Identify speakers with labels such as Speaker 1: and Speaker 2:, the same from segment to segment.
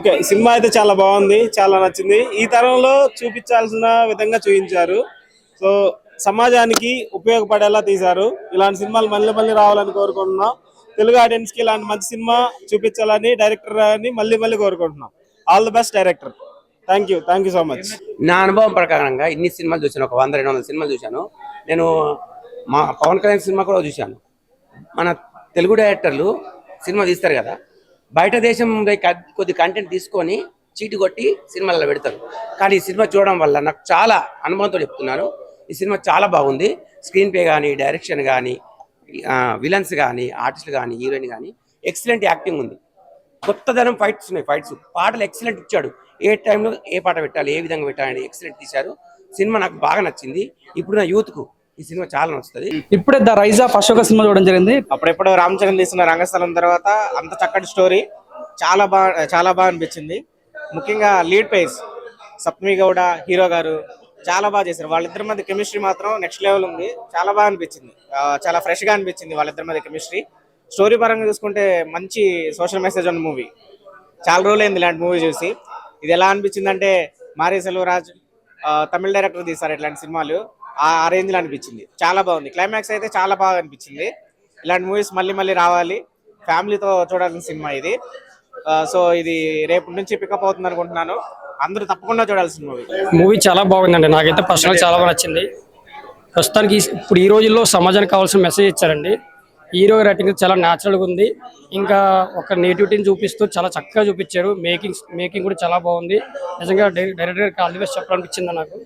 Speaker 1: Okay, cinema అయితే చాలా బాగుంది, చాలా నచ్చింది. ఈ తరంలో చూపించాల్సిన విధంగా చూపించారు. సో సమాజానికి ఉపయోగపడేలా తీశారు. ఇలాంటి సినిమాలు మళ్ళీ మళ్ళీ రావాలని కోరుకుంటున్నాం. తెలుగు ఆడియన్స్ కి ఇలాంటి మంచి సినిమా చూపించాలని డైరెక్టర్ అని మళ్ళీ మళ్ళీ కోరుకుంటున్నాం. All the best director. Thank you so much.
Speaker 2: నా అనుభవం ప్రకారంగా ఇన్ని సినిమాలు చూశాను, ఒక 100-200 సినిమాలు చూశాను. నేను మా పవన్ కళ్యాణ్ సినిమా కూడా చూశాను. మన తెలుగు డైరెక్టర్లు సినిమా తీస్తారు కదా, బయట దేశం కొద్ది కంటెంట్ తీసుకొని చీటి కొట్టి సినిమాలలో పెడతారు. కానీ ఈ సినిమా చూడడం వల్ల నాకు చాలా అనుభవంతో చెప్తున్నాను, ఈ సినిమా చాలా బాగుంది. స్క్రీన్ ప్లే కానీ, డైరెక్షన్ కానీ, విలన్స్ కానీ, ఆర్టిస్టులు కానీ, హీరోయిన్ కానీ ఎక్సలెంట్ యాక్టింగ్ ఉంది. కొత్తదనం ఫైట్స్ ఉన్నాయి, పాటలు ఎక్సలెంట్ ఇచ్చాడు. ఏ టైంలో ఏ పాట పెట్టాలి, ఏ విధంగా పెట్టాలని ఎక్సలెంట్ తీశారు. సినిమా నాకు బాగా నచ్చింది. ఇప్పుడు నా యూత్కు ఈ సినిమా చాలా నచ్చుతుంది.
Speaker 3: ఇప్పుడే the rise of Ashoka cinema చూడడం జరిగింది.
Speaker 4: అప్పుడెప్పుడు రామ్ చరణ్ తీసిన రంగస్థలం తర్వాత అంత చక్కటి స్టోరీ చాలా బాగా అనిపించింది. ముఖ్యంగా లీడ్ పేస్ సప్తమి గౌడ హీరో గారు చాలా బాగా చేశారు. వాళ్ళిద్దరి మధ్య కెమిస్ట్రీ మాత్రం నెక్స్ట్ లెవెల్ ఉంది. చాలా బాగా అనిపించింది, చాలా ఫ్రెష్ గా అనిపించింది వాళ్ళిద్దరి మధ్య కెమిస్ట్రీ. స్టోరీ పరంగా చూసుకుంటే మంచి సోషల్ మెసేజ్ ఉన్న మూవీ. చాలా రోజులైంది ఇలాంటి మూవీ చూసి. ఇది ఎలా అనిపించింది అంటే, మారీ సెల్వరాజ్ తమిళ డైరెక్టర్ తీశారు ఇట్లాంటి సినిమాలు, ఆ రేంజ్ లో అనిపించింది. చాలా బాగుంది. క్లైమాక్స్ అయితే చాలా బాగా అనిపించింది. ఇలాంటి మూవీస్ మళ్ళీ మళ్ళీ రావాలి. ఫ్యామిలీతో చూడాల్సిన సినిమా ఇది. సో ఇది రేపు నుంచి పికప్ అవుతుంది అనుకుంటున్నాను. అందరూ తప్పకుండా చూడాల్సిన
Speaker 3: మూవీ చాలా బాగుందండి. నాకైతే పర్సనల్ చాలా బాగా నచ్చింది. ప్రస్తుతానికి ఇప్పుడు ఈ రోజుల్లో సమాజానికి కావాల్సిన మెసేజ్ ఇచ్చారండి. హీరో రైటింగ్ చాలా న్యాచురల్గా ఉంది. ఇంకా ఒక నేటివిటీని చూపిస్తూ చాలా చక్కగా చూపించారు. మేకింగ్ కూడా చాలా బాగుంది. నిజంగా డైరెక్టర్ ఆల్ ది బెస్ట్ చెప్పాలనిపించింది. నాకు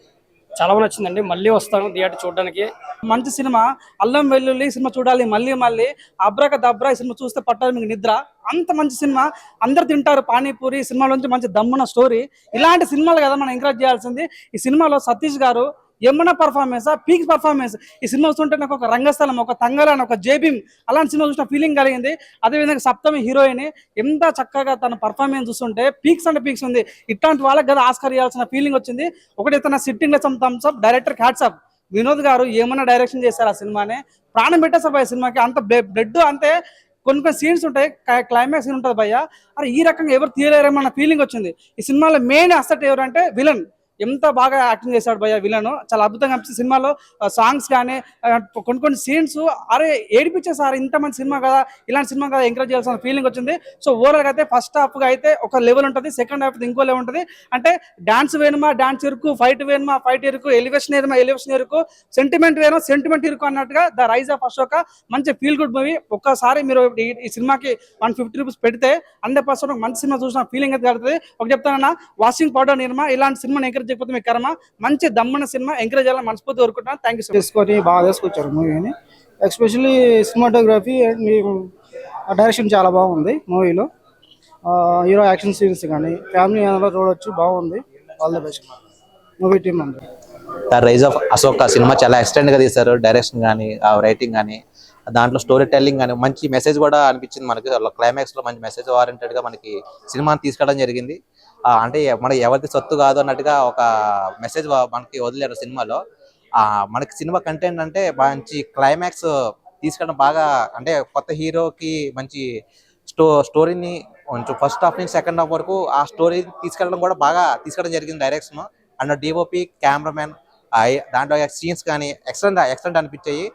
Speaker 3: చాలా బాగా నచ్చిందండి. మళ్ళీ వస్తాను థియేటర్ చూడడానికి. మంచి సినిమా. అల్లం వెల్లుల్లి సినిమా చూడాలి మళ్ళీ. అబ్రాక దబ్రా సినిమా చూస్తే పట్టాలి మీకు నిద్ర. అంత మంచి సినిమా. అందరు తింటారు పానీపూరి. సినిమాలోంచి మంచి దమ్మున స్టోరీ. ఇలాంటి సినిమాలు కదా మనం ఎంకరేజ్ చేయాల్సింది. ఈ సినిమాలో సతీష్ గారు ఏమన్నా పర్ఫార్మెన్స్, పీక్ పర్ఫార్మెన్స్. ఈ సినిమా చూస్తుంటే నాకు ఒక రంగస్థలం, ఒక తంగళాన్, ఒక జేబీం అలాంటి సినిమా చూసిన ఫీలింగ్ కలిగింది. అదేవిధంగా సప్తమి హీరోయిన్ ఎంత చక్కగా తన పర్ఫార్మెన్స్ చూస్తుంటే పీక్స్ అంటే పీక్స్ ఉంది. ఇట్లాంటి వాళ్ళకి కదా ఆస్కార్ ఇవ్వాల్సిన ఫీలింగ్ వచ్చింది. ఒకటి తన sitting thumbs up director hats up. Vinod garu ఏమన్నా డైరెక్షన్ చేశారు ఆ సినిమాని. ప్రాణం పెట్టేసారు భయ్య సినిమాకి. అంత బ్లడ్ అంటే కొన్ని సీన్స్ ఉంటాయి, క్లైమాక్స్ సీన్ ఉంటుంది భయ్య. అరే ఈ రకంగా ఎవరు తీయలేరేమన్న ఫీలింగ్ వచ్చింది. ఈ సినిమాలో మెయిన్ అసెట్ ఎవరంటే విలన్. ఎంత బాగా యాక్టింగ్ చేశాడు భయ్య విలన్. చాలా అద్భుతంగా అనిపిస్తుంది. సినిమాలో సాంగ్స్ కానీ కొన్ని సీన్స్ అరే ఏడిపించే సార్ ఇంత మంచి సినిమా కదా, ఇలాంటి సినిమా కదా ఎంకరేజ్ చేయాల్సిన ఫీలింగ్ వచ్చింది. సో ఓవరాల్గా అయితే ఫస్ట్ హాఫ్గా అయితే ఒక లెవెల్ ఉంటుంది, సెకండ్ హాఫ్ ఇంకో లెవెల్ ఉంటుంది. అంటే డాన్స్ వేనుమా డాన్స్ ఇరుకు, ఫైట్ వేనుమా ఫైట్ ఇరుకు, ఎలివేషన్ ఇరుకు, సెంటిమెంట్ వేను సెంటిమెంట్ ఇరుకు అన్నట్టుగా ద రైజ్ ఆఫ్ అశోక మంచి ఫీల్ గుడ్ మూవీ. ఒక్కసారి మీరు ఈ సినిమాకి 150 రూపీస్ పెడితే 100% మంచి సినిమా చూసిన ఫీలింగ్ అయితే కలుగుతుంది. ఒక చెప్తానన్నా, వాషింగ్ పౌడర్ నిర్మా ఇలాంటి సినిమాని ఎంకరేజ్ చేయకపోతే మీ కర్మ. మంచి దమ్మన సినిమా ఎంకరేజ్ చేయాలని మనస్ఫూర్తి కోరుకుంటున్నాను. Thank you so much.
Speaker 5: తీసుకొని బాగా తీసుకొచ్చారు మూవీని. ఎస్పెషల్లీ సినిమాటోగ్రఫీ అండ్ డైరెక్షన్ చాలా బాగుంది మూవీలో. హీరో యాక్షన్ సీన్స్ కానీ ఫ్యామిలీ అందులో చూడొచ్చు, బాగుంది. All the best movie team అంతా.
Speaker 6: ద రైజ్ ఆఫ్ అశోక సినిమా చాలా ఎక్స్టెండ్గా తీశారు. డైరెక్షన్ కానీ, రైటింగ్ కానీ, దాంట్లో స్టోరీ టెల్లింగ్ కానీ మంచి మెసేజ్ కూడా అనిపించింది మనకి. క్లైమాక్స్లో మంచి మెసేజ్ ఓరియంటెడ్గా మనకి సినిమాని తీసుకెళ్ళడం జరిగింది. అంటే మన ఎవరిది సొత్తు కాదు అన్నట్టుగా ఒక మెసేజ్ మనకి వదిలేరు సినిమాలో. మనకి సినిమా కంటెంట్ అంటే మంచి క్లైమాక్స్ తీసుకెళ్ళడం బాగా, అంటే కొత్త హీరోకి మంచి స్టోరీని కొంచెం ఫస్ట్ హాఫ్ నుంచి సెకండ్ హాఫ్ వరకు ఆ స్టోరీ తీసుకెళ్ళడం కూడా బాగా తీసుకెళ్ళడం జరిగింది డైరెక్షన్. అండ్ డిఓపి, కెమెరామెన్, దాంట్లో సీన్స్ కానీ ఎక్సలెంట్ అనిపించాయి.